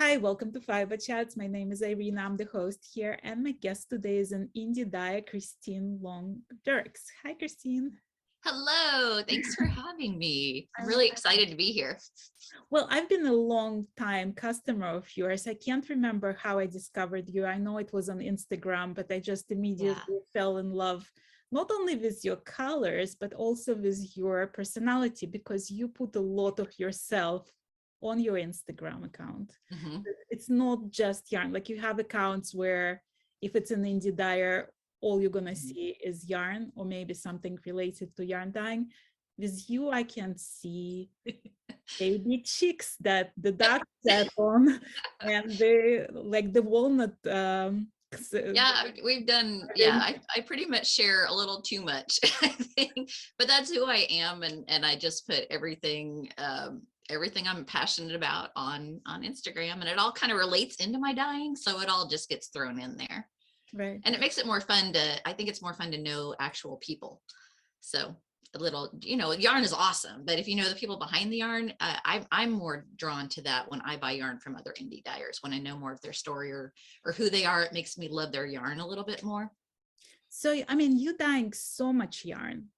Hi, welcome to Fiberchats. My name is Irene. I'm the host here, and my guest today is an indie dyer, Christine Long-Derks. Hi, Christine. Hello, thanks for having me. I'm I'm- really excited to be here. Well, I've been a long time customer of yours. I can't remember how I discovered you. I know it was on Instagram, but I just Yeah. immediately fell in love, not only with your colors, but also with your personality, because you put a lot of yourself on your Instagram account. Hmm. It's not just yarn. Like you have accounts where if it's an indie dyer, all you're gonna see is yarn or maybe something related to yarn dyeing. With you, I can see baby chicks that the dog sat on and they like the walnut Yeah, we've done, yeah, I pretty much share a little too much, I think, but that's who I am. And I just put everything, everything I'm passionate about on Instagram, and it all kind of relates into my dyeing. So it all just gets thrown in there, right. and it makes it more fun I think it's more fun to know actual people. So a little, yarn is awesome, but if you know the people behind the yarn, I'm more drawn to that when I buy yarn from other indie dyers. When I know more of their story or who they are, it makes me love their yarn a little bit more. So I mean, you dyeing so much yarn.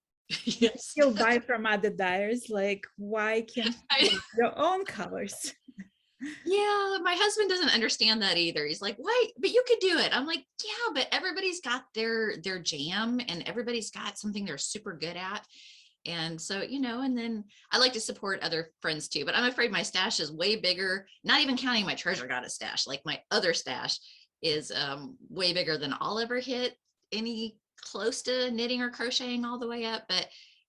You Yes. still buy from other dyers. Like, why can't you do your own colors? Yeah, my husband doesn't understand that either. He's like, "Why? But you could do it." I'm like, "Yeah, but everybody's got their jam, and everybody's got something they're super good at." And so, and then I like to support other friends too, but I'm afraid my stash is way bigger, not even counting my treasure goddess stash. Like my other stash is way bigger than I'll ever hit any close to knitting or crocheting all the way up. But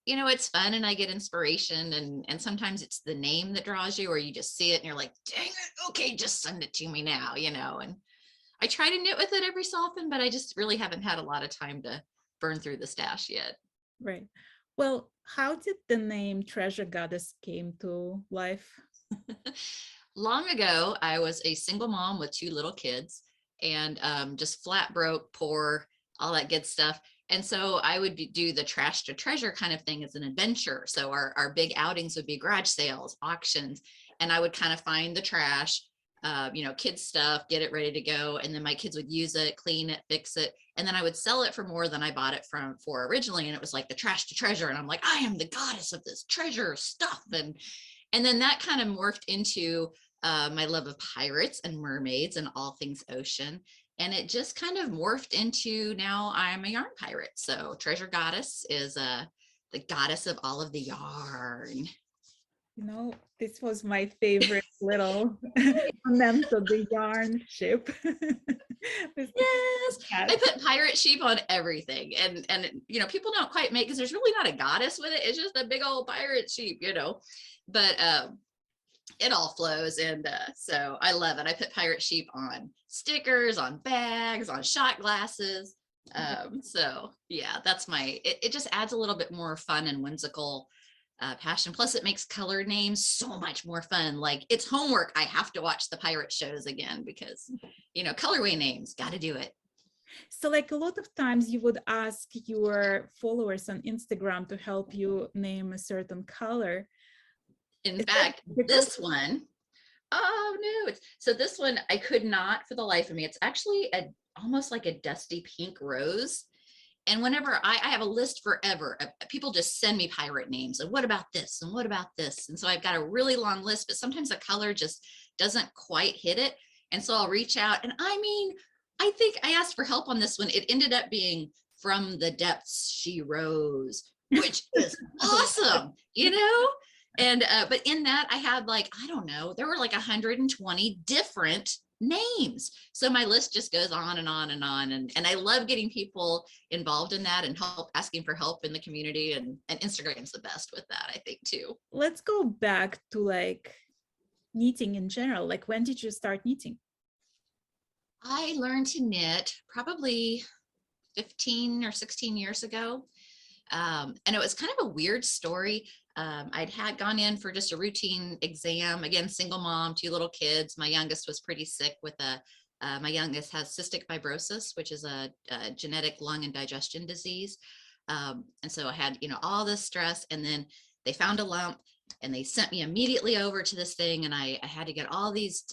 it's fun and I get inspiration, and sometimes it's the name that draws you, or you just see it and you're like, dang it, okay, just send it to me now, and I try to knit with it every so often, but I just really haven't had a lot of time to burn through the stash yet. Right. Well, how did the name Treasure Goddess came to life? Long ago, I was a single mom with two little kids, and just flat broke, poor, all that good stuff. And so I would do the trash to treasure kind of thing as an adventure. So our big outings would be garage sales, auctions, and I would kind of find the trash, kids stuff, get it ready to go. And then my kids would use it, clean it, fix it. And then I would sell it for more than I bought it for originally. And it was like the trash to treasure. And I'm like, I am the goddess of this treasure stuff. And then that kind of morphed into my love of pirates and mermaids and all things ocean. And it just kind of morphed into now I'm a yarn pirate. So Treasure Goddess is the goddess of all of the yarn. This was my favorite little memento, the yarn ship. With the Yes, I cat. put pirate sheep on everything, and people don't quite make, because there's really not a goddess with it. It's just a big old pirate sheep. But it all flows, and so I love it. I put pirate sheep on stickers, on bags, on shot glasses. So yeah, that's it just adds a little bit more fun and whimsical passion. Plus it makes color names so much more fun. Like it's homework. I have to watch the pirate shows again because colorway names, got to do it. So like a lot of times you would ask your followers on Instagram to help you name a certain color. In Is that fact, difficult? this one, oh no, so this one I could not for the life of me. It's actually almost like a dusty pink rose. And whenever I have a list forever of people just send me pirate names, and what about this and what about this, and so I've got a really long list, but sometimes the color just doesn't quite hit it. And so I'll reach out, and I mean, I think I asked for help on this one. It ended up being From the Depths She Rose, which is awesome. And but in that I had, like, I don't know, there were like 120 different names. So my list just goes on and on and on. And I love getting people involved in that and asking for help in the community. And Instagram's the best with that, I think, too. Let's go back to like knitting in general. Like when did you start knitting? I learned to knit probably 15 or 16 years ago. And it was kind of a weird story. I'd gone in for just a routine exam. Again, single mom, two little kids. My youngest was pretty sick with my youngest has cystic fibrosis, which is a genetic lung and digestion disease. And so I had, all this stress, and then they found a lump. and they sent me immediately over to this thing, and I had to get all these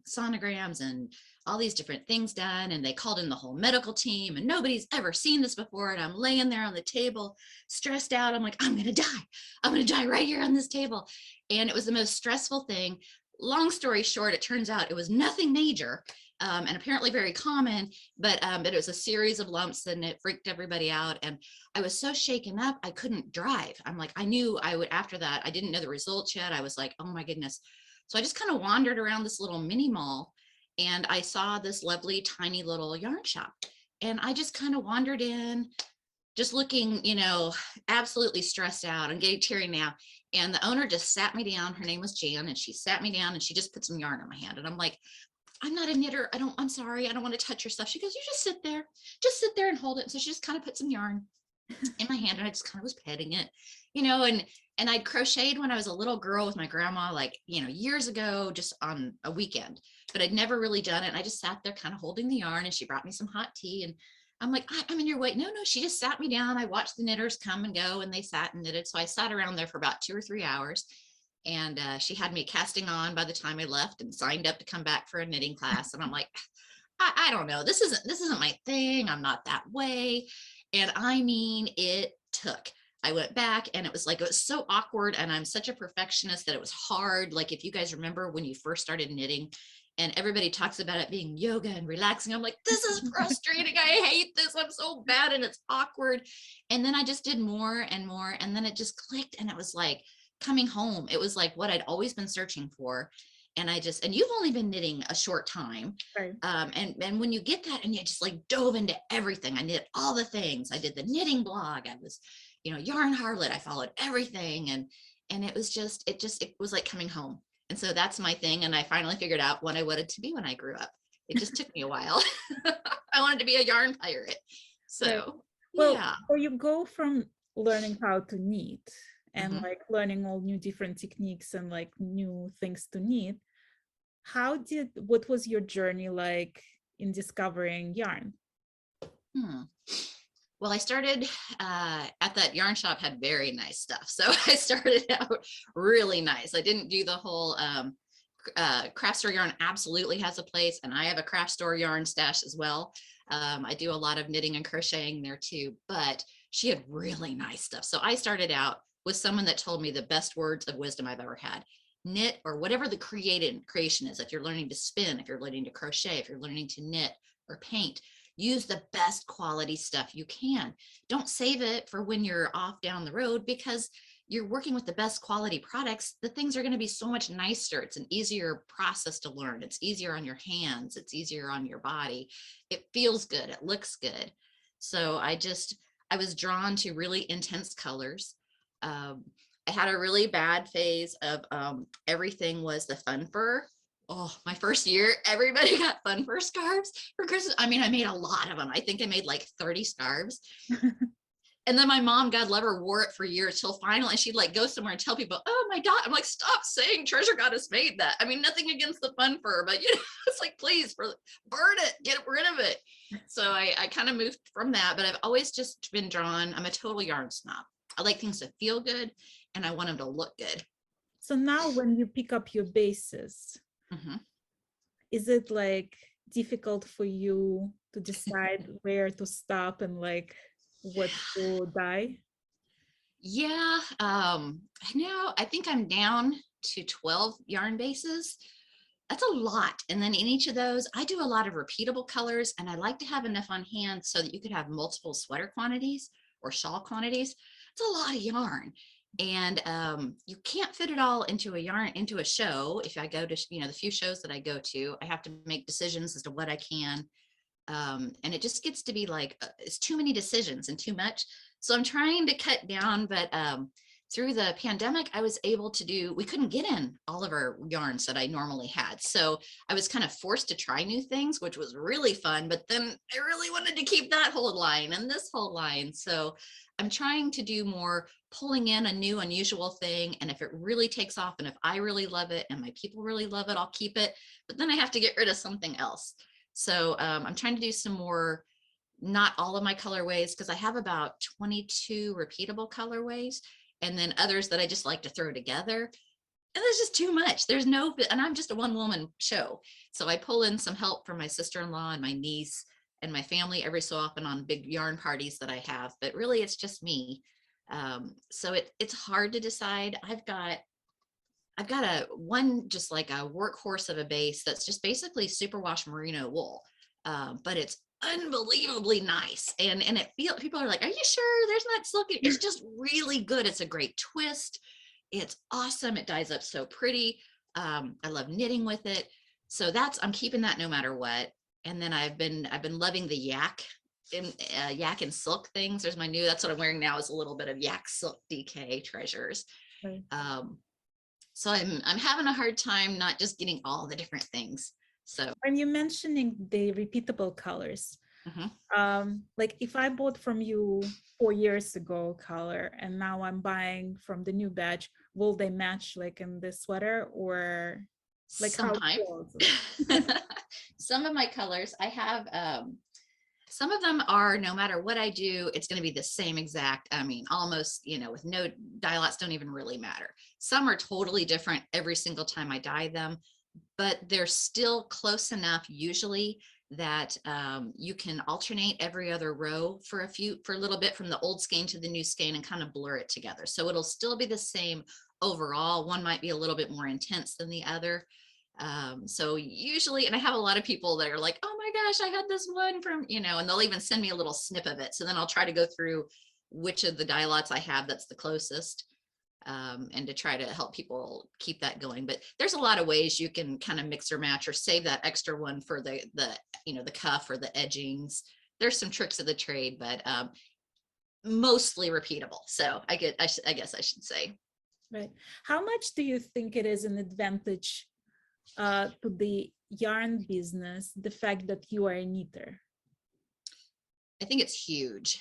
sonograms and all these different things done, and they called in the whole medical team, and nobody's ever seen this before, and I'm laying there on the table stressed out. I'm like, I'm gonna die right here on this table. And it was the most stressful thing. Long story short, it turns out it was nothing major, and apparently very common, but it was a series of lumps, and it freaked everybody out. And I was so shaken up, I couldn't drive. I'm like, I knew I would, after that, I didn't know the results yet. I was like, oh my goodness. So I just kind of wandered around this little mini mall, and I saw this lovely tiny little yarn shop. And I just kind of wandered in, just looking, you know, absolutely stressed out and getting teary now. And the owner just sat me down. Her name was Jan, and she sat me down and she just put some yarn in my hand. And I'm like, I'm not a knitter. I'm sorry. I don't want to touch your stuff. She goes, you just sit there and hold it. And so she just kind of put some yarn in my hand, and I just kind of was petting it, you know, and I'd crocheted when I was a little girl with my grandma, like, you know, years ago, just on a weekend, but I'd never really done it. And I just sat there kind of holding the yarn, and she brought me some hot tea, and I'm like, I'm in your way. No, she just sat me down. I watched the knitters come and go, and they sat and knitted. So I sat around there for about 2 or 3 hours. And she had me casting on by the time I left, and signed up to come back for a knitting class. And I'm like, I don't know. This isn't my thing. I'm not that way. And I mean, it took. I went back, and it was so awkward. And I'm such a perfectionist that it was hard. Like, if you guys remember when you first started knitting, and everybody talks about it being yoga and relaxing, I'm like, this is frustrating. I hate this. I'm so bad, and it's awkward. And then I just did more and more. And then it just clicked, and it was like coming home. It was like what I'd always been searching for. And you've only been knitting a short time. Right. And when you get that, and you just like dove into everything, I knit all the things. I did the knitting blog. I was, you know, Yarn Harlot. I followed everything. And it was like coming home. And so that's my thing. And I finally figured out what I wanted to be when I grew up. It just took me a while. I wanted to be a yarn pirate. So, right. Well, yeah. so you go from learning how to knit and Mhm. like learning all new different techniques and like new things to knit. What was your journey like in discovering yarn? Well, I started at that yarn shop, had very nice stuff. So I started out really nice. I didn't do the whole craft store yarn absolutely has a place, and I have a craft store yarn stash as well. I do a lot of knitting and crocheting there too, but she had really nice stuff. So I started out with someone that told me the best words of wisdom I've ever had. Knit, or whatever the creation is. If you're learning to spin, if you're learning to crochet, if you're learning to knit or paint, use the best quality stuff you can. Don't save it for when you're off down the road, because you're working with the best quality products. The things are going to be so much nicer. It's an easier process to learn. It's easier on your hands. It's easier on your body. It feels good. It looks good. So I was drawn to really intense colors. I had a really bad phase of everything was the fun fur. Oh, my first year, everybody got fun fur scarves for Christmas. I mean, I made a lot of them. I think I made like 30 scarves. And then my mom, God love her, wore it for years till finally she'd like go somewhere and tell people, oh my God. I'm like, stop saying Treasure Goddess made that. I mean, nothing against the fun fur, but you know, it's like, please, burn it, get rid of it. So I kind of moved from that, but I've always just been drawn. I'm a total yarn snob. I like things to feel good, and I want them to look good. So now when you pick up your bases, is it like difficult for you to decide where to stop and like what to dye? Yeah, now I think I'm down to 12 yarn bases. That's a lot. And then in each of those, I do a lot of repeatable colors, and I like to have enough on hand so that you could have multiple sweater quantities or shawl quantities. It's a lot of yarn. And you can't fit it all into a show. If I go to, you know, the few shows that I go to, I have to make decisions as to what I can. And it just gets to be like, it's too many decisions and too much. So I'm trying to cut down, but through the pandemic, I was able to we couldn't get in all of our yarns that I normally had. So I was kind of forced to try new things, which was really fun, but then I really wanted to keep that whole line and this whole line. So I'm trying to do more pulling in a new, unusual thing. And if it really takes off, and if I really love it and my people really love it, I'll keep it, but then I have to get rid of something else. So I'm trying to do some more, not all of my colorways, because I have about 22 repeatable colorways. and then others that I just like to throw together. And there's just too much. There's no, and I'm just a one woman show. So I pull in some help from my sister-in-law and my niece and my family every so often on big yarn parties that I have, but really it's just me. So it's hard to decide. I've got a one, just like a workhorse of a base that's just basically superwash merino wool. But it's unbelievably nice. And it feels, people are like, are you sure there's not silky? It's just really good. It's a great twist. It's awesome. It dyes up so pretty. I love knitting with it. So I'm keeping that no matter what. And then I've been loving the yak and silk things. There's my new, that's what I'm wearing now, is a little bit of yak silk DK treasures. Right. So I'm having a hard time not just getting all the different things. So When you're mentioning the repeatable colors, like if I bought from you 4 years ago color and now I'm buying from the new batch, will they match like in the sweater, or like how sometimes close? some of my colors I have, some of them are, no matter what I do, it's going to be the same exact, I mean, almost, with no dye lots don't even really matter. Some are totally different every single time I dye them, but they're still close enough usually that you can alternate every other row for a little bit, from the old skein to the new skein, and kind of blur it together. So it'll still be the same overall. One might be a little bit more intense than the other. So usually, and I have a lot of people that are like, oh my gosh, I had this one from, and they'll even send me a little snip of it. So then I'll try to go through which of the dye lots I have that's the closest, and to try to help people keep that going. But there's a lot of ways you can kind of mix or match or save that extra one for the cuff or the edgings. There's some tricks of the trade, but mostly repeatable. So I guess I should say. Right. How much do you think it is an advantage to the yarn business, the fact that you are a knitter? I think it's huge,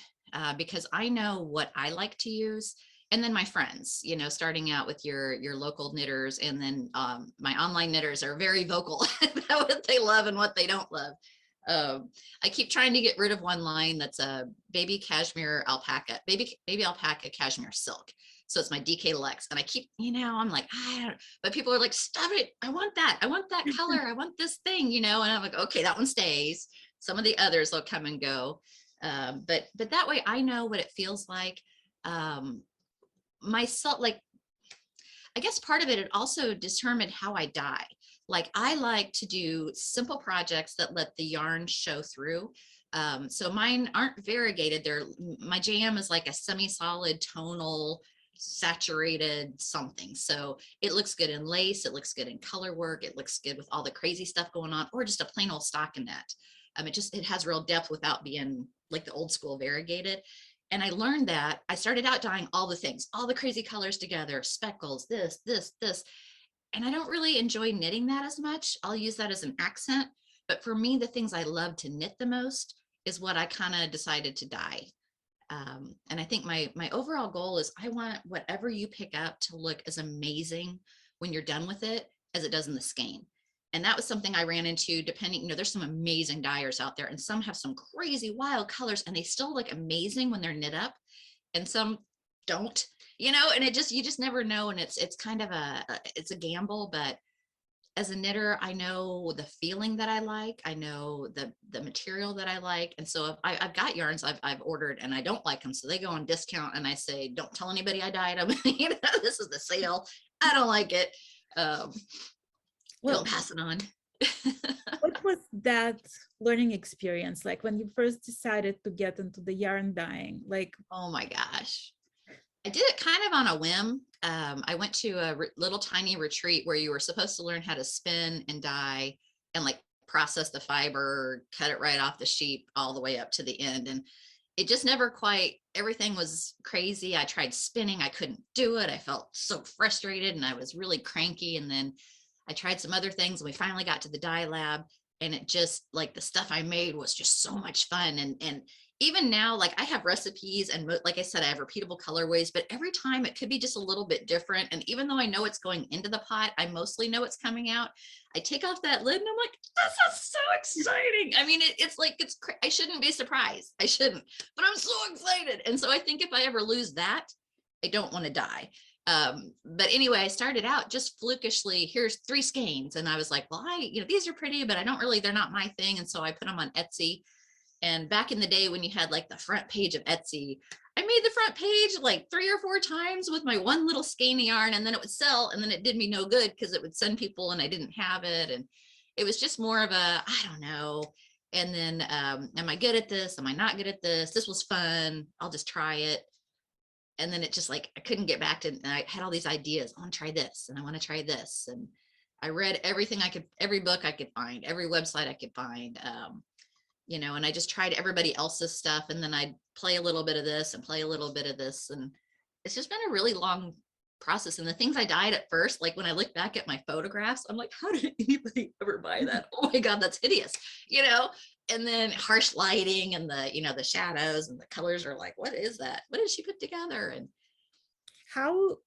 because I know what I like to use. And then my friends, starting out with your local knitters, and then my online knitters are very vocal about what they love and what they don't love. I keep trying to get rid of one line that's a baby cashmere alpaca, baby alpaca cashmere silk. So it's my DK Lex, and I keep, I'm like, but people are like, stop it. I want that color. I want this thing, and I'm like, okay, that one stays. Some of the others will come and go. But that way I know what it feels like. Myself, like, I guess part of it also determined how I dye. Like, I like to do simple projects that let the yarn show through. So mine aren't variegated. My jam is like a semi-solid tonal saturated something. So it looks good in lace, it looks good in color work, it looks good with all the crazy stuff going on, or just a plain old stockinette. It has real depth without being like the old school variegated. And I learned that I started out dyeing all the things, all the crazy colors together, speckles, this. And I don't really enjoy knitting that as much. I'll use that as an accent. But for me, the things I love to knit the most is what I kind of decided to dye. And I think my overall goal is I want whatever you pick up to look as amazing when you're done with it as it does in the skein. And that was something I ran into, depending, there's some amazing dyers out there, and some have some crazy wild colors and they still look amazing when they're knit up, and some don't, and you just never know. And it's kind of it's a gamble, but as a knitter, I know the feeling that I like, I know the material that I like. And so if I've got yarns I've ordered and I don't like them, so they go on discount, and I say, don't tell anybody I dyed them. This is the sale. I don't like it. Don't pass it on. What was that learning experience like when you first decided to get into the yarn dyeing? Like, oh my gosh. I did it kind of on a whim. I went to a little tiny retreat where you were supposed to learn how to spin and dye and like process the fiber, cut it right off the sheet all the way up to the end. And it just never quite, everything was crazy. I tried spinning, I couldn't do it. I felt so frustrated and I was really cranky. And then I tried some other things, and we finally got to the dye lab, and it just, like, the stuff I made was just so much fun. And even now, like, I have recipes, and like I said, I have repeatable colorways, but every time it could be just a little bit different. And even though I know it's going into the pot, I mostly know it's coming out. I take off that lid and I'm like, this is so exciting. I mean, I shouldn't be surprised. I shouldn't, but I'm so excited. And so I think if I ever lose that, I don't want to die. But anyway, I started out just flukishly, here's 3 skeins. And I was like, well, these are pretty, but they're not my thing. And so I put them on Etsy. And back in the day when you had like the front page of Etsy, I made the front page like 3 or 4 times with my one little skein of yarn, and then it would sell, and then it did me no good because it would send people and I didn't have it. And it was just more of a, I don't know. And then, am I good at this? Am I not good at this? This was fun. I'll just try it. And then it just like, I couldn't get back to, and I had all these ideas. I want to try this and I want to try this. And I read everything I could, every book I could find, every website I could find, and I just tried everybody else's stuff. And then I'd play a little bit of this and play a little bit of this. And it's just been a really long process. And the things I dyed at first, like when I look back at my photographs, I'm like, how did anybody ever buy that? Oh my God, that's hideous, and then harsh lighting and the shadows and the colors are like, what is that? What did she put together? And how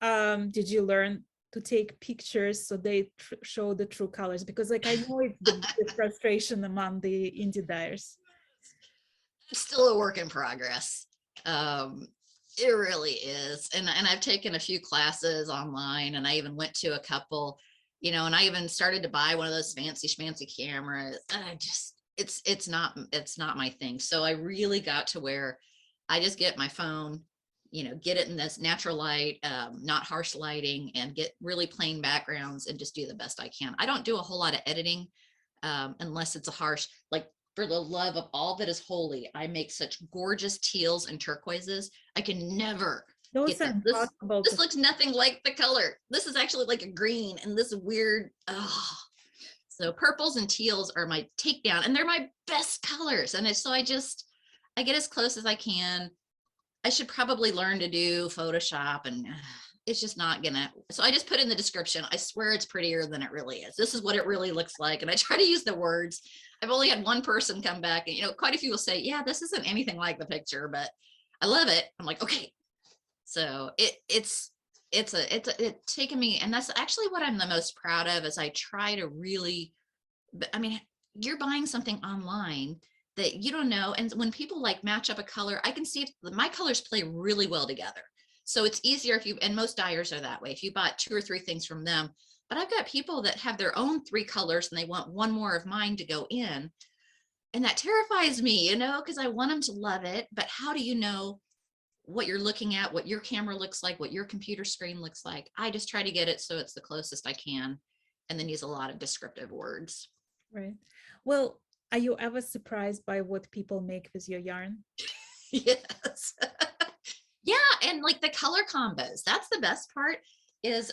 did you learn to take pictures so they show the true colors? Because like I know it's the frustration among the indie dyers. It's still a work in progress. It really is. And I've taken a few classes online, and I even went to a couple, and I even started to buy one of those fancy schmancy cameras. It's not my thing. So I really got to where I just get my phone, get it in this natural light, not harsh lighting, and get really plain backgrounds and just do the best I can. I don't do a whole lot of editing unless it's a harsh, like for the love of all that is holy, I make such gorgeous teals and turquoises. I can never Those get are that. impossible. This looks nothing like the color. This is actually like a green, and this weird, So purples and teals are my takedown, and they're my best colors. And so I get as close as I can. I should probably learn to do Photoshop, and it's just not gonna. So I just put in the description. I swear it's prettier than it really is. This is what it really looks like. And I try to use the words. I've only had one person come back, and quite a few will say, yeah, this isn't anything like the picture, but I love it. I'm like, okay. So it's taken me, and that's actually what I'm the most proud of, is I try to really, I mean, you're buying something online that you don't know. And when people like match up a color, I can see if my colors play really well together. So it's easier if you, and most dyers are that way, if you bought 2 or 3 things from them. But I've got people that have their own 3 colors and they want one more of mine to go in. And that terrifies me, because I want them to love it. But how do you know what you're looking at, what your camera looks like, what your computer screen looks like? I just try to get it so it's the closest I can, and then use a lot of descriptive words. Right. Well, are you ever surprised by what people make with your yarn? Yes. Yeah. And like the color combos, that's the best part, is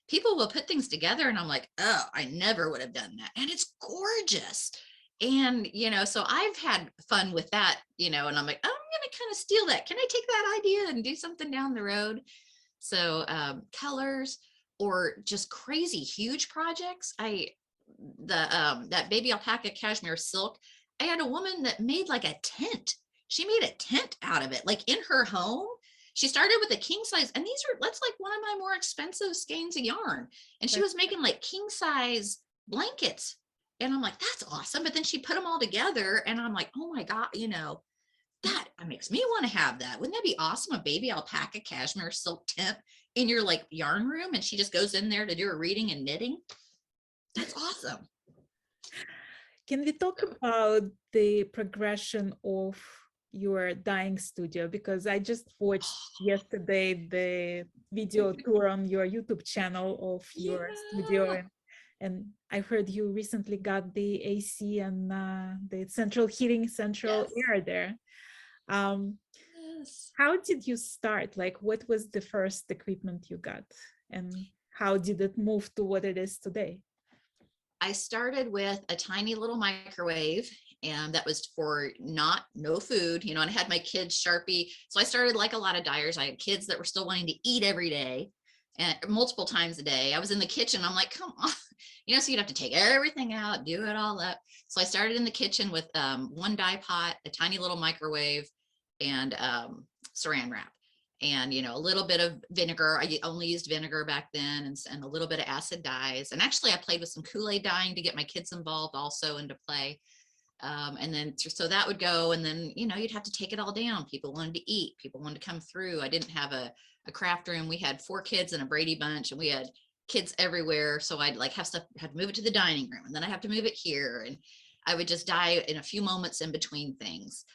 people will put things together and I'm like, oh, I never would have done that. And it's gorgeous. And, so I've had fun with that, and I'm like, oh, I'm going to kind of steal that. Can I take that idea and do something down the road? So colors, or just crazy huge projects. That baby alpaca cashmere silk, I had a woman that made like a tent. She made a tent out of it, like in her home. She started with a king size, and that's like one of my more expensive skeins of yarn. And she was making like king size blankets. And I'm like, that's awesome. But then she put them all together and I'm like, oh my God, that makes me want to have that. Wouldn't that be awesome? A baby alpaca cashmere silk tent in your like yarn room, and she just goes in there to do her reading and knitting. That's awesome. Can we talk about the progression of your dyeing studio? Because I just watched yesterday the video tour on your YouTube channel of your studio, and I heard you recently got the AC and the central heating, central air there. How did you start? Like, what was the first equipment you got, and how did it move to what it is today? I started with a tiny little microwave, and that was for no food, and I had my kids Sharpie. So I started like a lot of dyers. I had kids that were still wanting to eat every day and multiple times a day. I was in the kitchen. I'm like, come on, so you'd have to take everything out, do it all up. So I started in the kitchen with one dye pot, a tiny little microwave, and saran wrap. And, a little bit of vinegar. I only used vinegar back then, and a little bit of acid dyes. And actually I played with some Kool-Aid dyeing to get my kids involved also into play. And then so that would go, and then you'd have to take it all down. People wanted to eat, people wanted to come through. I didn't have a craft room. We had 4 kids and a Brady Bunch, and we had kids everywhere, so I'd like have to move it to the dining room, and then I have to move it here, and I would just die in a few moments in between things.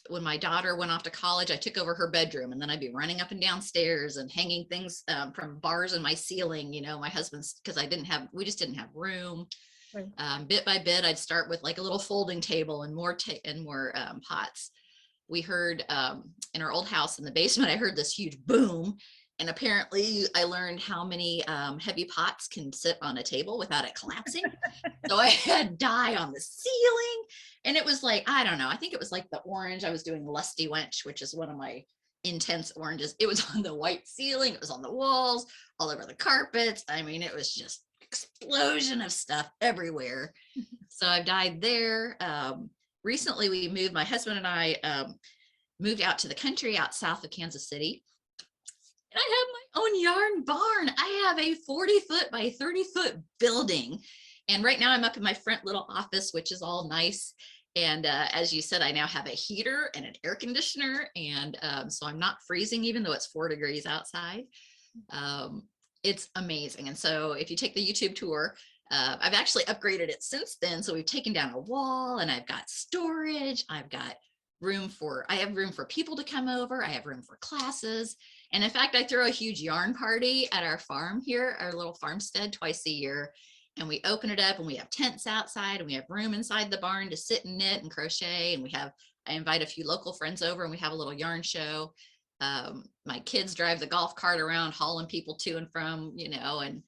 When my daughter went off to college, I took over her bedroom, and then I'd be running up and down stairs and hanging things from bars in my ceiling. My husband's, because we just didn't have room. Right. Bit by bit, I'd start with like a little folding table and more pots. We heard in our old house in the basement, I heard this huge boom. And apparently I learned how many heavy pots can sit on a table without it collapsing. So I had dye on the ceiling, and it was like, I don't know, I think it was like the orange. I was doing Lusty Wench, which is one of my intense oranges. It was on the white ceiling, it was on the walls, all over the carpets. I mean, it was just explosion of stuff everywhere. So I've dyed there. Recently we moved, my husband and I moved out to the country out south of Kansas City. And I have my own yarn barn. I have a 40-foot by 30-foot building. And right now I'm up in my front little office, which is all nice. And as you said, I now have a heater and an air conditioner. And so I'm not freezing, even though it's 4 degrees outside. It's amazing. And so if you take the YouTube tour, I've actually upgraded it since then. So we've taken down a wall, and I've got storage. I have room for people to come over. I have room for classes. And in fact, I throw a huge yarn party at our farm here, our little farmstead, twice a year. And we open it up, and we have tents outside, and we have room inside the barn to sit and knit and crochet. And I invite a few local friends over, and we have a little yarn show. My kids drive the golf cart around, hauling people to and from, and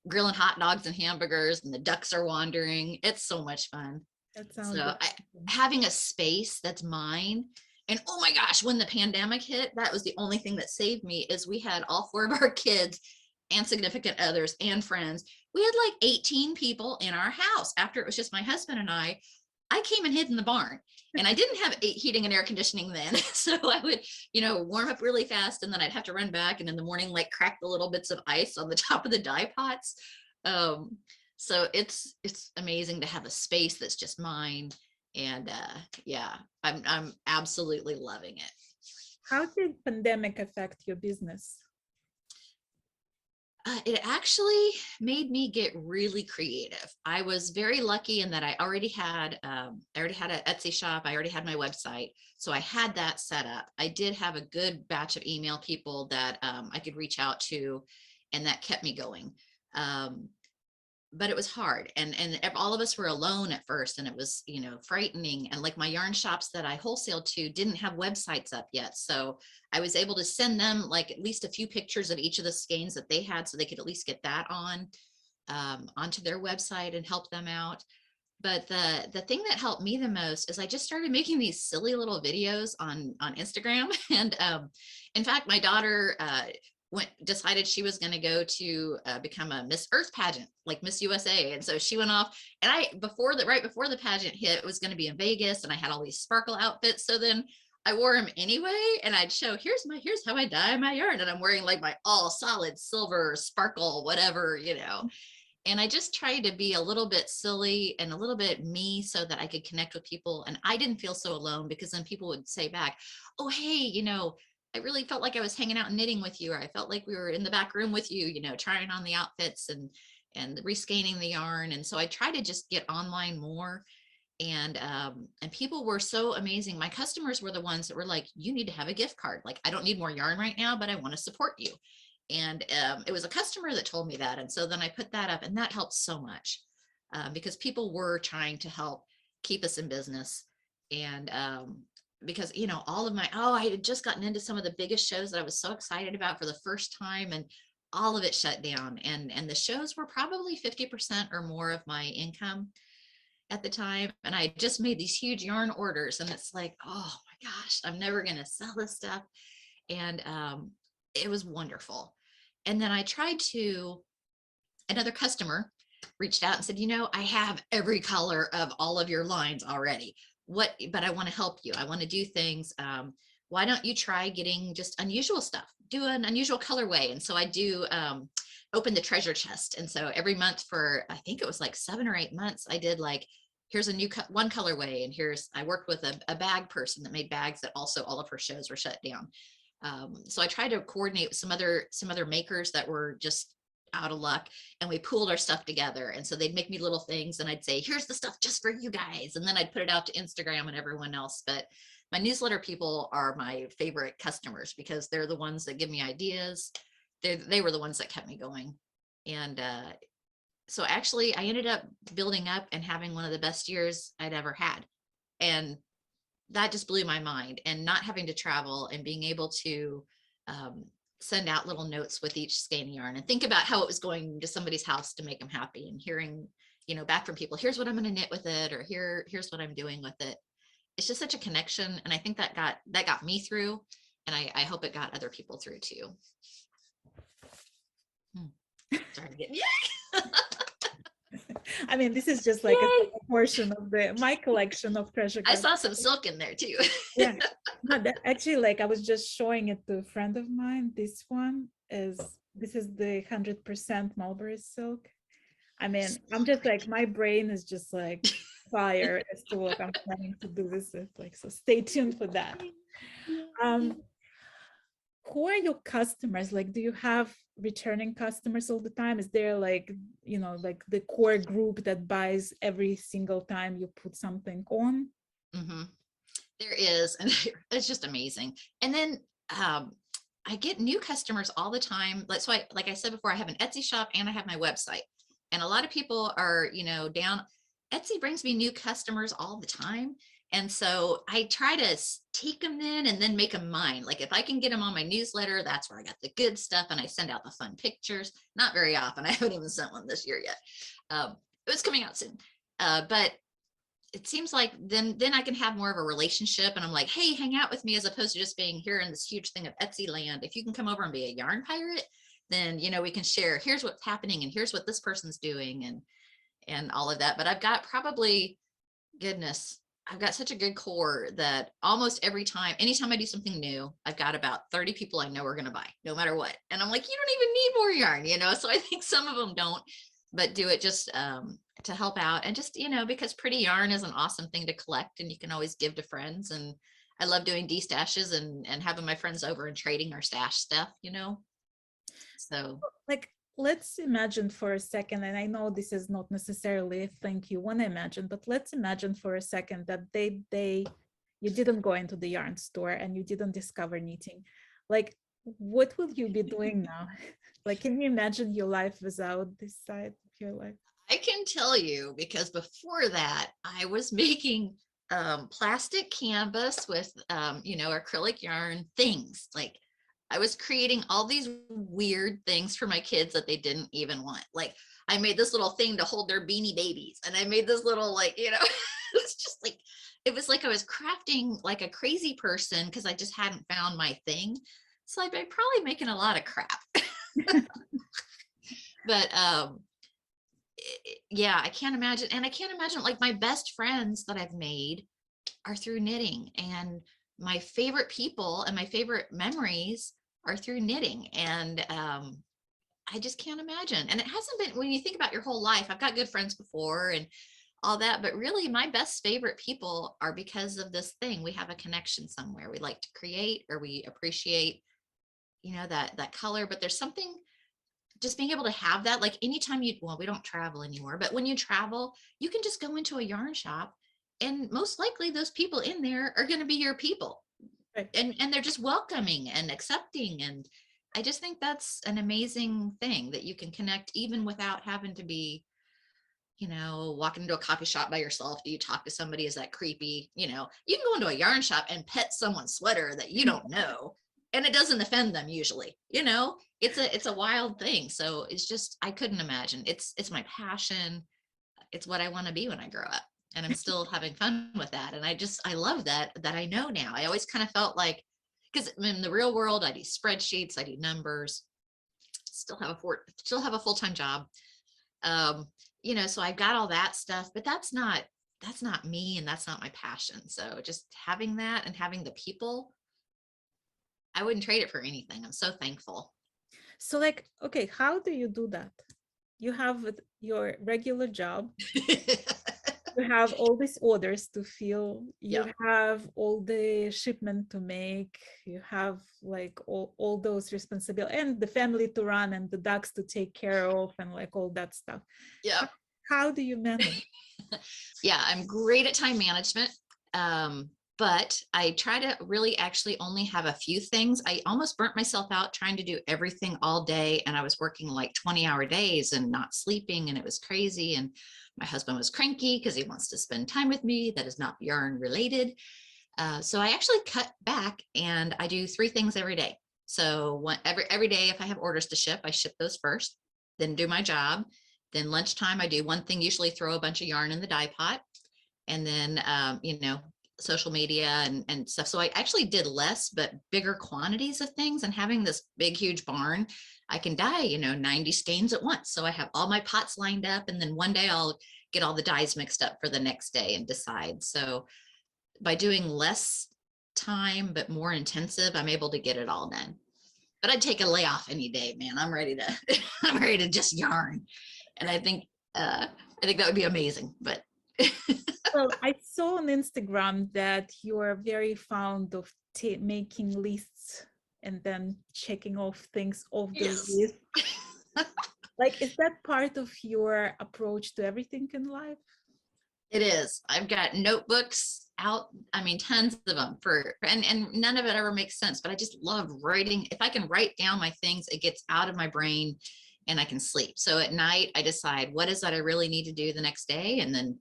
grilling hot dogs and hamburgers, and the ducks are wandering. It's so much fun. That sounds so having a space that's mine. And oh my gosh, when the pandemic hit, that was the only thing that saved me. Is we had all 4 of our kids and significant others and friends. We had like 18 people in our house. After it was just my husband and I came and hid in the barn, and I didn't have heating and air conditioning then. So I would, warm up really fast, and then I'd have to run back, and in the morning, like crack the little bits of ice on the top of the dye pots. So it's amazing to have a space that's just mine. And yeah, I'm absolutely loving it. How did pandemic affect your business? It actually made me get really creative. I was very lucky in that I already had an Etsy shop. I already had my website. So I had that set up. I did have a good batch of email people that I could reach out to, and that kept me going. But it was hard, and all of us were alone at first, and it was frightening. And like my yarn shops that I wholesaled to didn't have websites up yet, so I was able to send them like at least a few pictures of each of the skeins that they had, so they could at least get that onto their website and help them out. But the thing that helped me the most is I just started making these silly little videos on Instagram. And in fact, my daughter decided she was going to go to become a Miss Earth pageant, like Miss USA. And so she went off, and right before the pageant hit, it was going to be in Vegas, and I had all these sparkle outfits. So then I wore them anyway, and I'd show, here's how I dye my yarn. And I'm wearing like my all solid silver sparkle, whatever, And I just tried to be a little bit silly and a little bit me, so that I could connect with people. And I didn't feel so alone, because then people would say back, oh, hey, I really felt like I was hanging out and knitting with you, or I felt like we were in the back room with you, trying on the outfits and rescanning the yarn. And so I try to just get online more. And people were so amazing. My customers were the ones that were like, you need to have a gift card. Like, I don't need more yarn right now, but I want to support you. And it was a customer that told me that. And so then I put that up, and that helped so much because people were trying to help keep us in business. And because, all of I had just gotten into some of the biggest shows that I was so excited about for the first time, and all of it shut down. And the shows were probably 50% or more of my income at the time. And I just made these huge yarn orders, and it's like, oh my gosh, I'm never going to sell this stuff. And it was wonderful. And then another customer reached out and said, I have every color of all of your lines already. But I want to help you. I want to do things. Why don't you try getting just unusual stuff? Do an unusual colorway. And so I do open the treasure chest. And so every month for, I think it was like 7 or 8 months, I did like here's a new one colorway, and I worked with a bag person that made bags that also all of her shows were shut down. So I tried to coordinate with some other makers that were just out of luck, and we pooled our stuff together. And so they'd make me little things, and I'd say, here's the stuff just for you guys, and then I'd put it out to Instagram and everyone else. But my newsletter people are my favorite customers because they're the ones that give me ideas. They were the ones that kept me going. And so actually I ended up building up and having one of the best years I'd ever had. And that just blew my mind. And not having to travel and being able to send out little notes with each skein yarn and think about how it was going to somebody's house to make them happy, and hearing, back from people, here's what I'm going to knit with it, or here's what I'm doing with it. It's just such a connection. And I think that got me through, and I hope it got other people through too. Sorry to get I mean, this is just like a portion of my collection of treasure cards. I saw some silk in there too. Yeah, no, actually, like I was just showing it to a friend of mine. This is the 100% mulberry silk. I mean, I'm just like, my brain is just like fire as to what I'm planning to do with it. Like, so stay tuned for that. Who are your customers? Like, do you have returning customers all the time? Is there like, like the core group that buys every single time you put something on? Mm-hmm. There is, and it's just amazing. And then I get new customers all the time. So like I said before, I have an Etsy shop and I have my website. And a lot of people are, down. Etsy brings me new customers all the time. And so I try to take them in and then make them mine. Like if I can get them on my newsletter, that's where I got the good stuff. And I send out the fun pictures. Not very often. I haven't even sent one this year yet. It's coming out soon. But it seems like then I can have more of a relationship, and I'm like, hey, hang out with me, as opposed to just being here in this huge thing of Etsy land. If you can come over and be a yarn pirate, then, we can share, here's what's happening and here's what this person's doing and all of that. But I've got I've got such a good core that almost anytime I do something new, I've got about 30 people I know are going to buy no matter what. And I'm like, you don't even need more yarn, so I think some of them don't, but do it just to help out, and just, because pretty yarn is an awesome thing to collect, and you can always give to friends. And I love doing de-stashes and having my friends over and trading our stash stuff, so like, let's imagine for a second, and I know this is not necessarily a thing you want to imagine, but let's imagine for a second that you didn't go into the yarn store and you didn't discover knitting. Like, what will you be doing now? Like, can you imagine your life without this side of your life? I can tell you, because before that I was making plastic canvas with acrylic yarn things. Like I was creating all these weird things for my kids that they didn't even want. Like I made this little thing to hold their beanie babies, and I made this little it's just like, it was like I was crafting like a crazy person because I just hadn't found my thing. So I'd be probably making a lot of crap. But yeah, I can't imagine. And I can't imagine, like, my best friends that I've made are through knitting, and my favorite people and my favorite memories are through knitting. And I just can't imagine. And it hasn't been, when you think about your whole life, I've got good friends before and all that, but really my best favorite people are because of this thing. We have a connection somewhere. We like to create, or we appreciate, that color. But there's something, just being able to have that, like anytime we don't travel anymore, but when you travel, you can just go into a yarn shop, and most likely those people in there are going to be your people. Right. And they're just welcoming and accepting. And I just think that's an amazing thing, that you can connect even without having to be, walking into a coffee shop by yourself. Do you talk to somebody? Is that creepy? You can go into a yarn shop and pet someone's sweater that you don't know, and it doesn't offend them usually. It's a wild thing. So it's just, I couldn't imagine. It's my passion. It's what I want to be when I grow up, and I'm still having fun with that. And I love that I know now. I always kind of felt like, because in the real world, I do spreadsheets, I do numbers, still have a full-time job. So I've got all that stuff, but that's not me, and that's not my passion. So just having that and having the people, I wouldn't trade it for anything. I'm so thankful. So like, okay, how do you do that? You have your regular job. You have all these orders to fill, you Yep. have all the shipment to make, you have like all those responsibilities and the family to run and the ducks to take care of and like all that stuff. Yep. How do you manage? Yeah, I'm great at time management. But I try to really actually only have a few things. I almost burnt myself out trying to do everything all day. And I was working like 20-hour days and not sleeping. And it was crazy. And my husband was cranky because he wants to spend time with me that is not yarn related. So I actually cut back and I do 3 things every day. So every day, if I have orders to ship, I ship those first, then do my job. Then lunchtime, I do one thing, usually throw a bunch of yarn in the dye pot. And then, social media and stuff. So I actually did less, but bigger quantities of things. And having this big, huge barn, I can dye, 90 skeins at once. So I have all my pots lined up. And then one day I'll get all the dyes mixed up for the next day and decide. So by doing less time, but more intensive, I'm able to get it all done. But I'd take a layoff any day, man. I'm ready to, I'm ready to just yarn. And I think that would be amazing, but Well, I saw on Instagram that you are very fond of making lists and then checking off things off the yes. list. Like, is that part of your approach to everything in life? It is. I've got notebooks out. I mean, tons of them and none of it ever makes sense, but I just love writing. If I can write down my things, it gets out of my brain and I can sleep. So at night I decide what is that I really need to do the next day. And then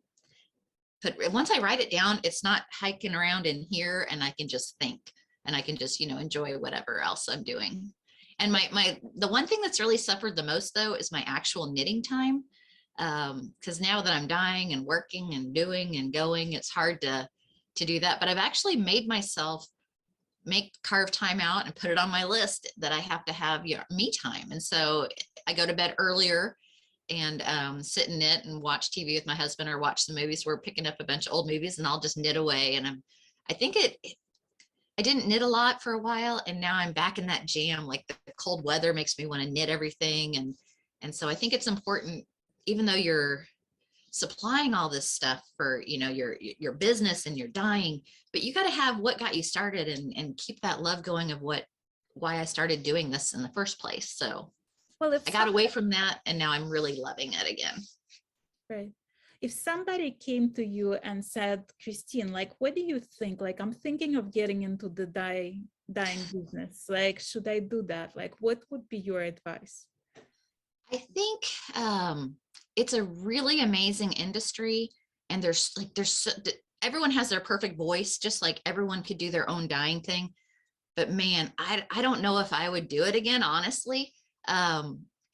once I write it down, it's not hiking around in here and I can just think and I can just, enjoy whatever else I'm doing. And the one thing that's really suffered the most though, is my actual knitting time. Because now that I'm dying and working and doing and going, it's hard to do that. But I've actually made myself carve time out and put it on my list that I have to have me time. And so I go to bed earlier and sit and knit and watch TV with my husband or watch the movies. We're picking up a bunch of old movies and I'll just knit away. And I think I didn't knit a lot for a while and now I'm back in that jam. Like the cold weather makes me want to knit everything. And so I think it's important, even though you're supplying all this stuff for, your business and you're dying, but you got to have what got you started and keep that love going of why I started doing this in the first place. So Well, if I got away from that and now I'm really loving it again. right. If somebody came to you and said, Christine, like, what do you think? Like, I'm thinking of getting into the dyeing business. Like, should I do that? Like, what would be your advice? I think it's a really amazing industry and everyone has their perfect voice, just like everyone could do their own dyeing thing. But man, I don't know if I would do it again, honestly.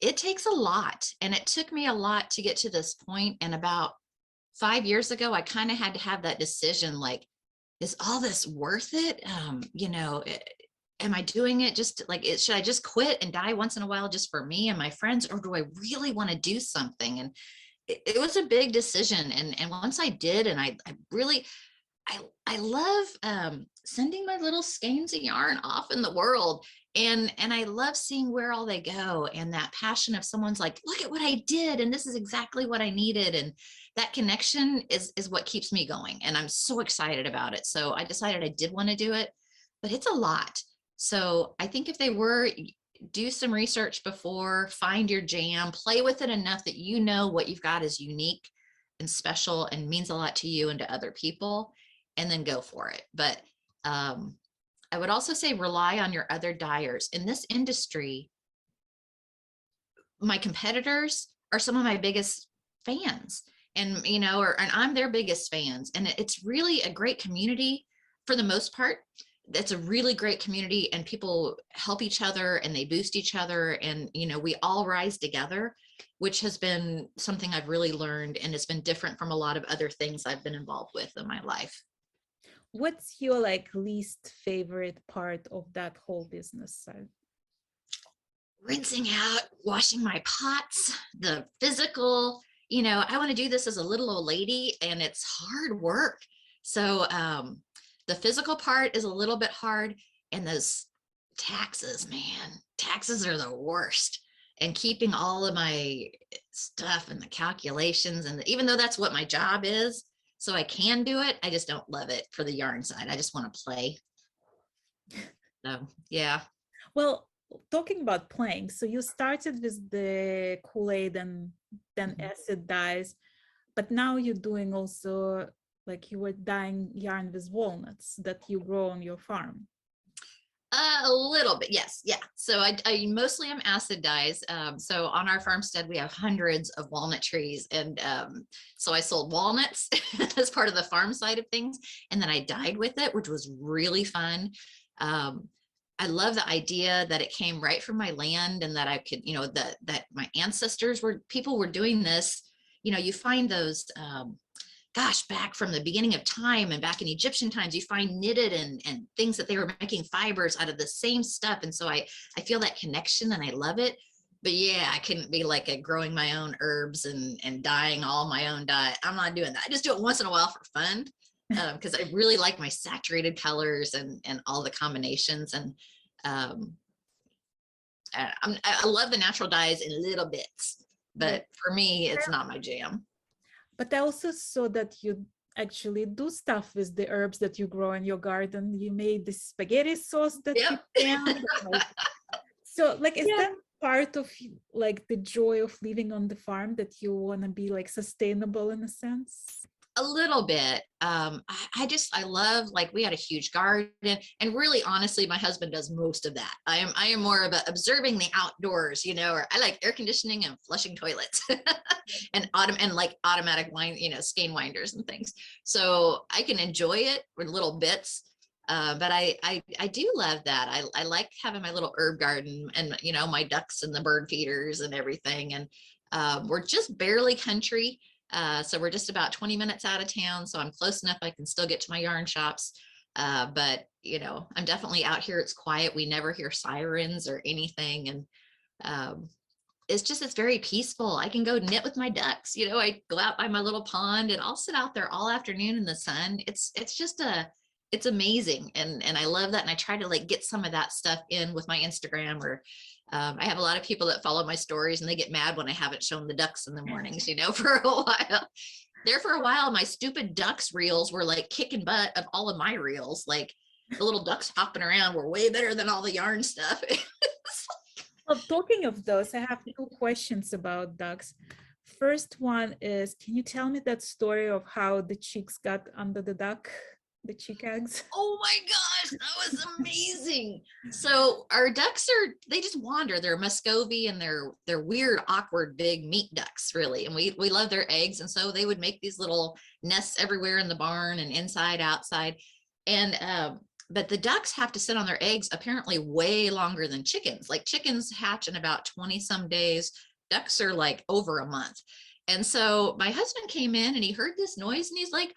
It takes a lot and it took me a lot to get to this point. And about 5 years ago, I kind of had to have that decision, like, is all this worth it? Am I doing it just like it? Should I just quit and dye once in a while just for me and my friends? Or do I really want to do something? And it was a big decision. And once I did, and I really, I love sending my little skeins of yarn off in the world. And I love seeing where all they go and that passion of someone's like, look at what I did. And this is exactly what I needed. And that connection is what keeps me going. And I'm so excited about it. So I decided I did want to do it, but it's a lot. So I think if they were, do some research before, find your jam, play with it enough that you know what you've got is unique and special and means a lot to you and to other people, and then go for it. But I would also say rely on your other dyers. In this industry, my competitors are some of my biggest fans, and and I'm their biggest fans. And it's really a great community for the most part. It's a really great community and people help each other and they boost each other. And, we all rise together, which has been something I've really learned. And it's been different from a lot of other things I've been involved with in my life. What's your like least favorite part of that whole business side? Rinsing out, washing my pots, the physical, I want to do this as a little old lady and it's hard work. So the physical part is a little bit hard, and those taxes, man, taxes are the worst. And keeping all of my stuff and the calculations, and even though that's what my job is, So I can do it. I just don't love it for the yarn side. I just want to play. So yeah. Well, talking about playing, so you started with the Kool-Aid and then acid dyes, but now you're doing also, like you were dyeing yarn with walnuts that you grow on your farm. A little bit, yes, yeah. So I mostly am acid dyes. So on our farmstead, we have hundreds of walnut trees, and so I sold walnuts as part of the farm side of things, and then I dyed with it, which was really fun. I love the idea that it came right from my land, and that I could, you know, that my ancestors people were doing this. You know, you find those. Gosh, back from the beginning of time and back in Egyptian times, you find knitted and things that they were making fibers out of the same stuff. And so I feel that connection and I love it. But yeah, I couldn't be like growing my own herbs and dyeing all my own dye. I'm not doing that. I just do it once in a while for fun, because I really like my saturated colors and all the combinations. And I love the natural dyes in little bits, but for me, it's not my jam. But I also saw that you actually do stuff with the herbs that you grow in your garden. You made the spaghetti sauce that you can. So like, is that part of like the joy of living on the farm, that you want to be like sustainable in a sense? A little bit. I love, like, we had a huge garden, and really, honestly, my husband does most of that. I am more about observing the outdoors, you know, or I like air conditioning and flushing toilets and like automatic skein winders and things. So I can enjoy it with little bits. But I do love that. I like having my little herb garden and, you know, my ducks and the bird feeders and everything. And we're just barely country. So we're just about 20 minutes out of town. So I'm close enough I can still get to my yarn shops. But, you know, I'm definitely out here. It's quiet. We never hear sirens or anything. And it's very peaceful. I can go knit with my ducks. You know, I go out by my little pond and I'll sit out there all afternoon in the sun. It's amazing. And I love that. And I try to like get some of that stuff in with my Instagram, or I have a lot of people that follow my stories and they get mad when I haven't shown the ducks in the mornings, you know, for a while. For a while, my stupid ducks reels were like kicking butt of all of my reels. Like the little ducks hopping around were way better than all the yarn stuff. Well, talking of those, I have two questions about ducks. First one is, can you tell me that story of how the chicks got under the duck? The chick eggs. Oh my gosh, that was amazing. So our ducks they just wander. They're Muscovy, and they're weird, awkward, big meat ducks, really. And we love their eggs. And so they would make these little nests everywhere in the barn and inside, outside. And but the ducks have to sit on their eggs apparently way longer than chickens. Like chickens hatch in about 20 some days. Ducks are like over a month. And so my husband came in and he heard this noise and he's like,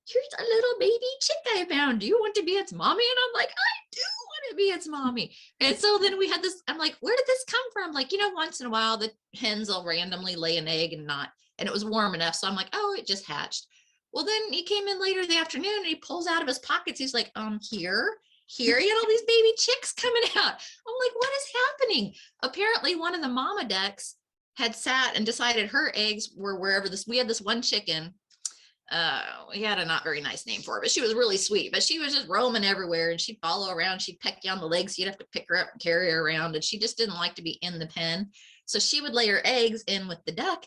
here's a little baby chick I found. Do you want to be its mommy? And I'm like, I do want to be its mommy. And so then we had this, I'm like, where did this come from? Like, you know, once in a while the hens will randomly lay an egg and it was warm enough. So I'm like, oh, it just hatched. Well, then he came in later in the afternoon and he pulls out of his pockets. He's like, here, he had all these baby chicks coming out. I'm like, what is happening? Apparently one of the mama ducks had sat and decided her eggs were wherever we had this one chicken. We had a not very nice name for her, but she was really sweet. But she was just roaming everywhere, and she'd follow around. She'd peck you on the legs. You'd have to pick her up and carry her around. And she just didn't like to be in the pen. So she would lay her eggs in with the duck.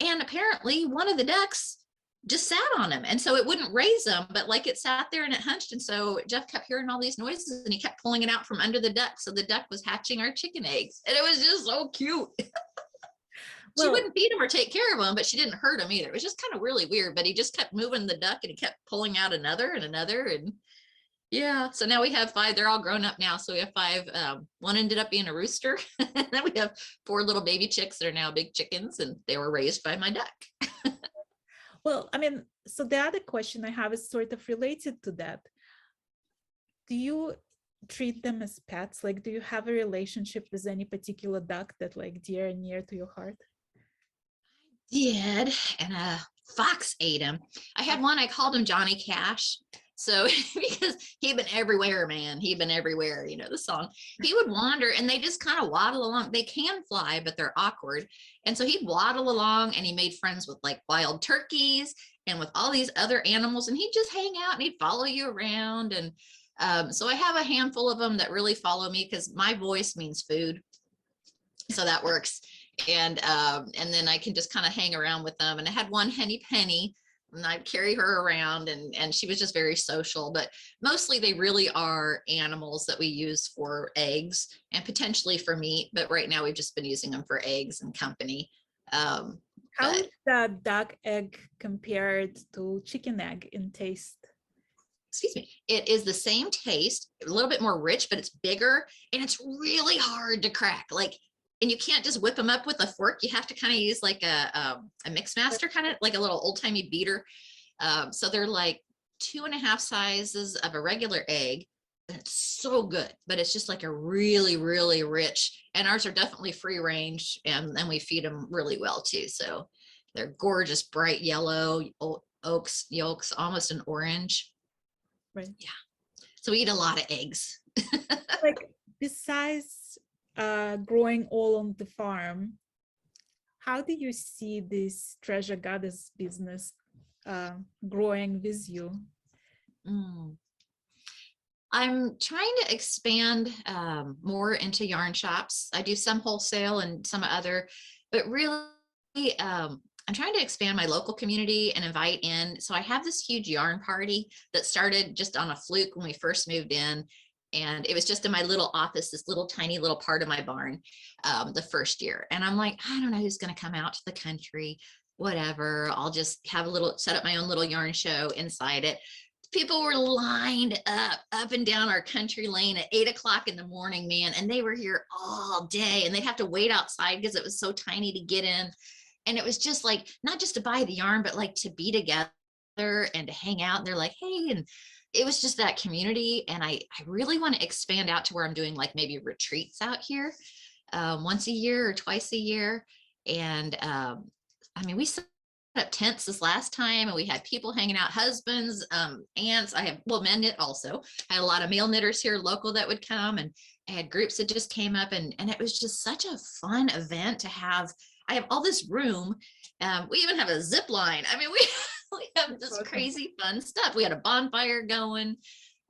And apparently one of the ducks just sat on him. And so it wouldn't raise them, but like it sat there and it hunched. And so Jeff kept hearing all these noises and he kept pulling it out from under the duck. So the duck was hatching our chicken eggs. And it was just so cute. She wouldn't feed him or take care of him, but she didn't hurt him either. It was just kind of really weird, but he just kept moving the duck and he kept pulling out another and another. And yeah, so now we have 5. They're all grown up now. So we have 5. One ended up being a rooster. And then we have 4 little baby chicks that are now big chickens, and they were raised by my duck. Well, I mean, so the other question I have is sort of related to that. Do you treat them as pets? Like, do you have a relationship with any particular duck that like dear and near to your heart? Did, and a fox ate him. I had one, I called him Johnny Cash. So because he'd been everywhere, man, he'd been everywhere, you know, the song. He would wander and they just kind of waddle along. They can fly, but they're awkward. And so he'd waddle along and he made friends with like wild turkeys and with all these other animals. And he'd just hang out and he'd follow you around. And so I have a handful of them that really follow me because my voice means food. So that works. And then I can just kind of hang around with them. And I had one Henny Penny, and I'd carry her around, and she was just very social. But mostly they really are animals that we use for eggs and potentially for meat. But right now we've just been using them for eggs and company. How is the duck egg compared to chicken egg in taste? Excuse me, it is the same taste, a little bit more rich, but it's bigger and it's really hard to crack. Like, and you can't just whip them up with a fork. You have to kind of use like a mix master, kind of like a little old timey beater. So they're like 2.5 sizes of a regular egg. And it's so good, but it's just like a really, really rich. And ours are definitely free range, and then we feed them really well too. So they're gorgeous, bright yellow yolks, almost an orange. Right. Yeah. So we eat a lot of eggs. Like besides growing all on the farm, how do you see this treasure goddess business growing with you? I'm trying to expand more into yarn shops. I do some wholesale and some other, but really I'm trying to expand my local community and invite in. So I have this huge yarn party that started just on a fluke when we first moved in. And it was just in my little office, this little tiny little part of my barn, the first year. And I'm like, I don't know who's going to come out to the country, whatever. I'll just have a little, set up my own little yarn show inside it. People were lined up and down our country lane at 8 o'clock in the morning, man. And they were here all day, and they'd have to wait outside because it was so tiny to get in. And it was just like, not just to buy the yarn, but like to be together and to hang out. And they're like, hey, and it was just that community. And I really want to expand out to where I'm doing like maybe retreats out here once a year or twice a year. And I mean, we set up tents this last time, and we had people hanging out, husbands, aunts. I have, well, men knit also. I had a lot of male knitters here local that would come, and I had groups that just came up, and it was just such a fun event to have. I have all this room. We even have a zip line. I mean, we have this crazy fun stuff. We had a bonfire going.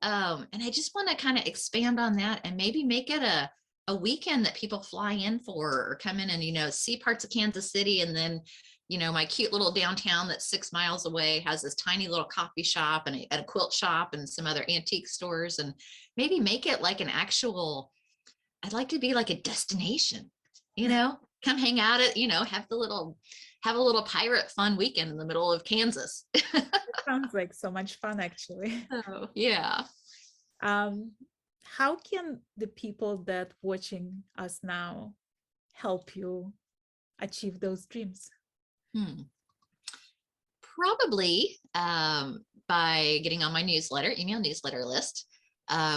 And I just want to kind of expand on that and maybe make it a weekend that people fly in for or come in and, you know, see parts of Kansas City. And then, you know, my cute little downtown that's 6 miles away has this tiny little coffee shop and a quilt shop and some other antique stores, and maybe make it like an actual, I'd like to be like a destination, you know, come hang out at, you know, have a little pirate fun weekend in the middle of Kansas. Sounds like so much fun, actually. Oh, yeah. How can the people that watching us now help you achieve those dreams? Probably by getting on my newsletter, email newsletter list,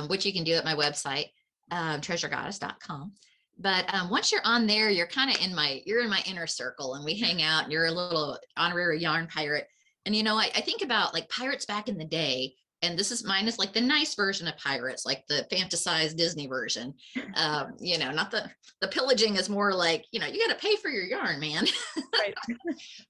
which you can do at my website, treasuregoddess.com. But once you're on there, you're kind of you're in my inner circle, and we hang out, and you're a little honorary yarn pirate. And, you know, I think about like pirates back in the day, and mine is like the nice version of pirates, like the fantasized Disney version. You know, not the pillaging is more like, you know, you got to pay for your yarn, man. Right.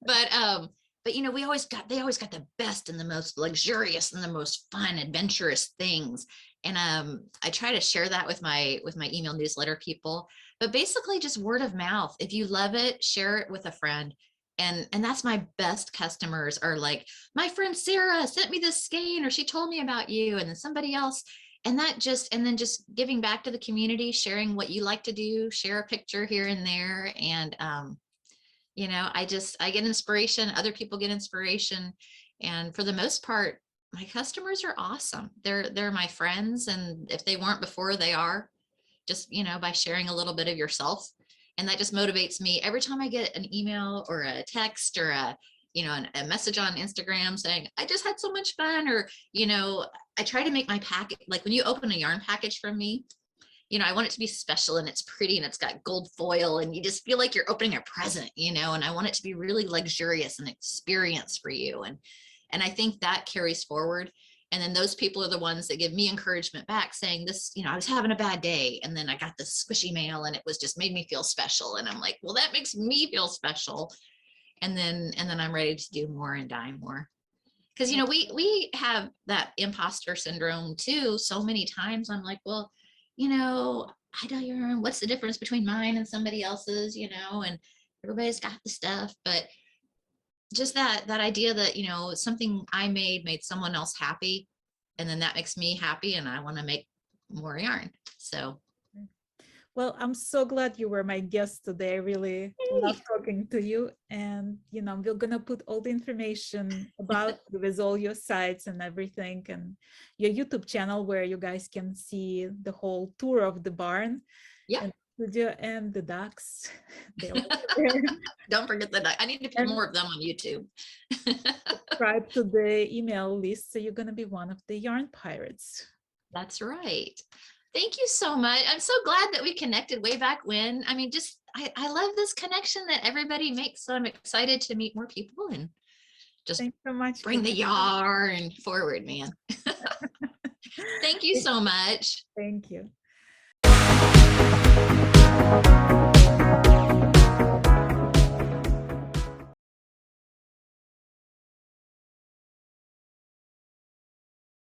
But, you know, they always got the best and the most luxurious and the most fun, adventurous things. And I try to share that with my email newsletter people, but basically just word of mouth. If you love it, share it with a friend. And that's my best customers are like, my friend Sarah sent me this skein, or she told me about you, and then somebody else. And then just giving back to the community, sharing what you like to do, share a picture here and there. And, you know, I get inspiration, other people get inspiration. And for the most part, my customers are awesome. They're my friends. And if they weren't before, they are, just, you know, by sharing a little bit of yourself. And that just motivates me every time I get an email or a text or a message on Instagram saying, I just had so much fun. Or, you know, I try to make my package, like when you open a yarn package from me, you know, I want it to be special and it's pretty and it's got gold foil and you just feel like you're opening a present, you know, and I want it to be really luxurious and experience for you. And I think that carries forward. And then those people are the ones that give me encouragement back saying this, you know, I was having a bad day and then I got this squishy mail and it was just made me feel special. And I'm like, well, that makes me feel special. And then I'm ready to do more and dye more. Because, you know, we have that imposter syndrome too. So many times I'm like, well, you know, I dye yarn. What's the difference between mine and somebody else's, you know, and everybody's got the stuff. But just that idea that, you know, something I made someone else happy, and then that makes me happy and I want to make more yarn. So well, I'm so glad you were my guest today. I really love talking to you. And, you know, we're going to put all the information about you with all your sites and everything, and your YouTube channel where you guys can see the whole tour of the barn. Yeah. And studio and the ducks. Don't forget the duck. I need to put more of them on YouTube. Subscribe to the email list so you're going to be one of the yarn pirates. That's right. Thank you so much. I'm so glad that we connected way back when. I mean, just I love this connection that everybody makes. So I'm excited to meet more people and just Thanks so much. Bring the yarn forward, man. Thank you so much. Thank you.